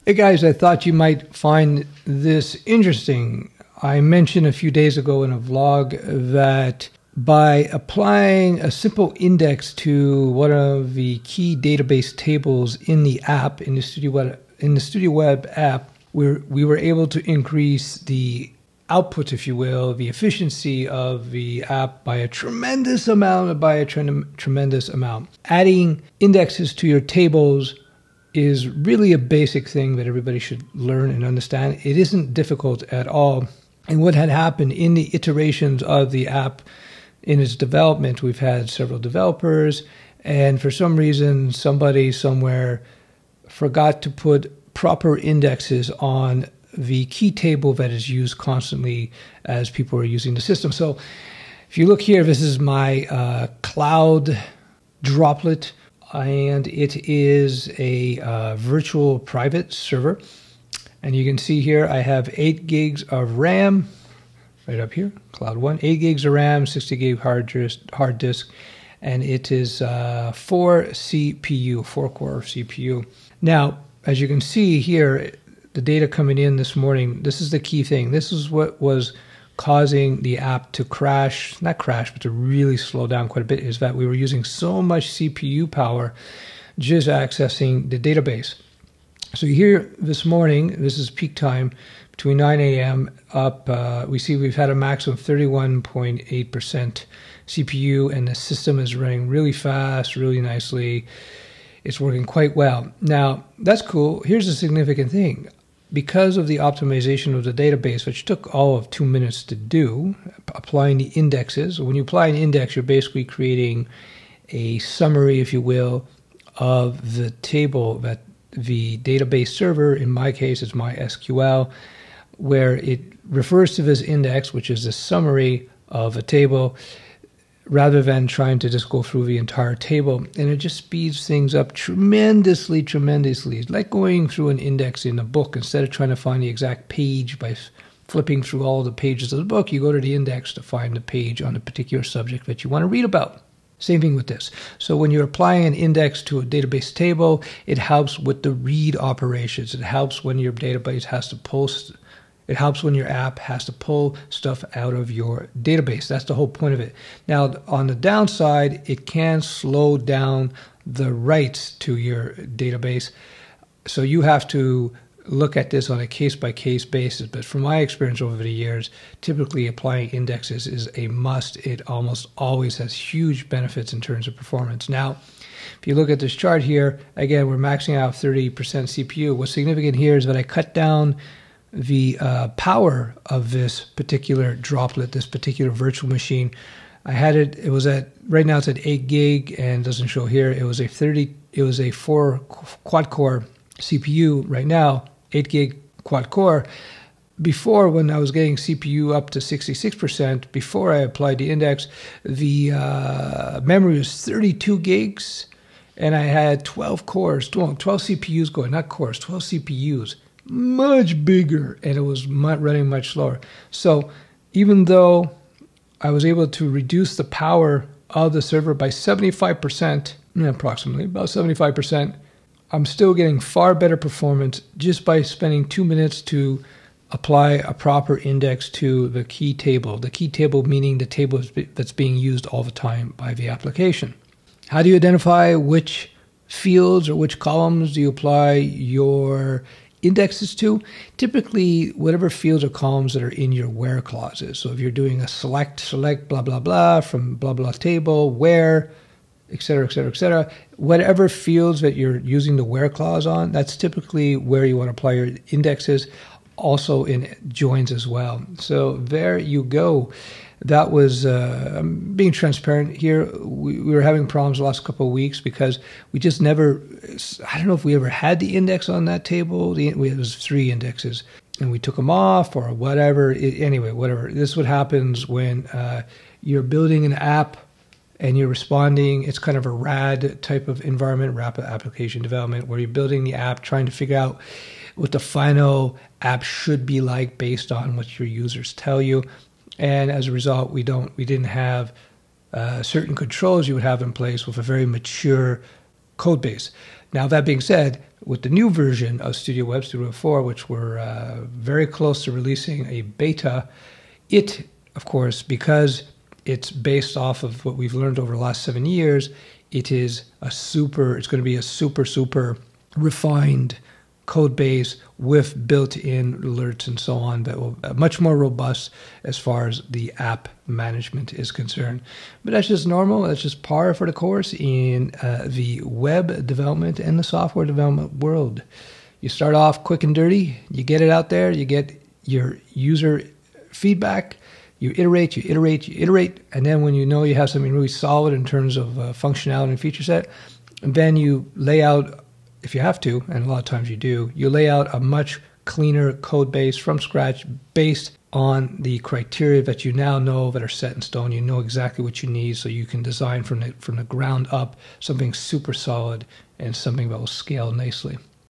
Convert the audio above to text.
Hey guys, I thought you might find this interesting. I mentioned a few days ago in a vlog that by applying a simple index to one of the key database tables in the app, in the Studio Web app, we were able to increase the output, if you will, the efficiency of the app by a tremendous amount, Adding indexes to your tables is really a basic thing that everybody should learn and understand. It isn't difficult at all. And what had happened in the iterations of the app in its development, we've had several developers, and for some reason, somebody somewhere forgot to put proper indexes on the key table that is used constantly as people are using the system. So if you look here, this is my cloud droplet, and it is a virtual private server. And you can see here I have 8 gigs of RAM, right up here, Cloud 1, 8 gigs of RAM, 60 gig hard disk, and it is 4 core CPU. Now, as you can see here, the data coming in this morning, this is the key thing. This is what was causing the app to crash, not crash, but to really slow down quite a bit, is that we were using so much CPU power just accessing the database. So here this morning, this is peak time, between 9 a.m. up, we see we've had a maximum of 31.8% CPU, and the system is running really fast, really nicely. It's working quite well. Now, that's cool. Here's the significant thing. Because of the optimization of the database, which took all of 2 minutes to do, applying the indexes. When you apply an index, you're basically creating a summary, if you will, of the table that the database server, in my case, it's MySQL, where it refers to this index, which is the summary of a table, rather than trying to just go through the entire table. And it just speeds things up tremendously. It's like going through an index in a book. Instead of trying to find the exact page by flipping through all the pages of the book, you go to the index to find the page on a particular subject that you want to read about. Same thing with this. So when you're applying an index to a database table, it helps with the read operations. It helps when your database has to post. It helps when your app has to pull stuff out of your database. That's the whole point of it. Now, on the downside, it can slow down the writes to your database. So you have to look at this on a case-by-case basis. But from my experience over the years, typically applying indexes is a must. It almost always has huge benefits in terms of performance. Now, if you look at this chart here, again, we're maxing out 30% CPU. What's significant here is that I cut down the power of this particular droplet, this particular virtual machine. I had it was at, right now it's at 8 gig and doesn't show here. It was a 4 quad core CPU right now, 8 gig quad core. Before, when I was getting CPU up to 66%, before I applied the index, the memory was 32 gigs and I had 12 cores, 12 CPUs going, not cores, 12 CPUs. Much bigger, and it was running much slower. So even though I was able to reduce the power of the server by 75%, approximately about 75%, I'm still getting far better performance just by spending 2 minutes to apply a proper index to the key table. The key table meaning the table that's being used all the time by the application. How do you identify which fields or which columns do you apply your indexes to? Typically, whatever fields or columns that are in your where clauses. So if you're doing a select blah, blah, blah from blah, blah table, where, etc., whatever fields that you're using the where clause on, that's typically where you want to apply your indexes, also in joins as well. So there you go. That was being transparent here. We were having problems the last couple of weeks because we just never, I don't know if we ever had the index on that table. It was 3 indexes and we took them off or whatever. Anyway, whatever. This is what happens when you're building an app and you're responding. It's kind of a RAD type of environment, rapid application development, where you're building the app, trying to figure out what the final app should be like based on what your users tell you. And as a result, we didn't have certain controls you would have in place with a very mature code base. Now, that being said, with the new version of Studio Web, Studio 4, which we're very close to releasing a beta, it, of course, because it's based off of what we've learned over the last 7 years, it's going to be a super refined code base with built-in alerts and so on that will be much more robust as far as the app management is concerned. But that's just normal. That's just par for the course in the web development and the software development world. You start off quick and dirty. You get it out there. You get your user feedback. You iterate, and then when you know you have something really solid in terms of functionality and feature set, and then you lay out, if you have to, and a lot of times you do, you lay out a much cleaner code base from scratch based on the criteria that you now know that are set in stone. You know exactly what you need, so you can design from the ground up something super solid and something that will scale nicely.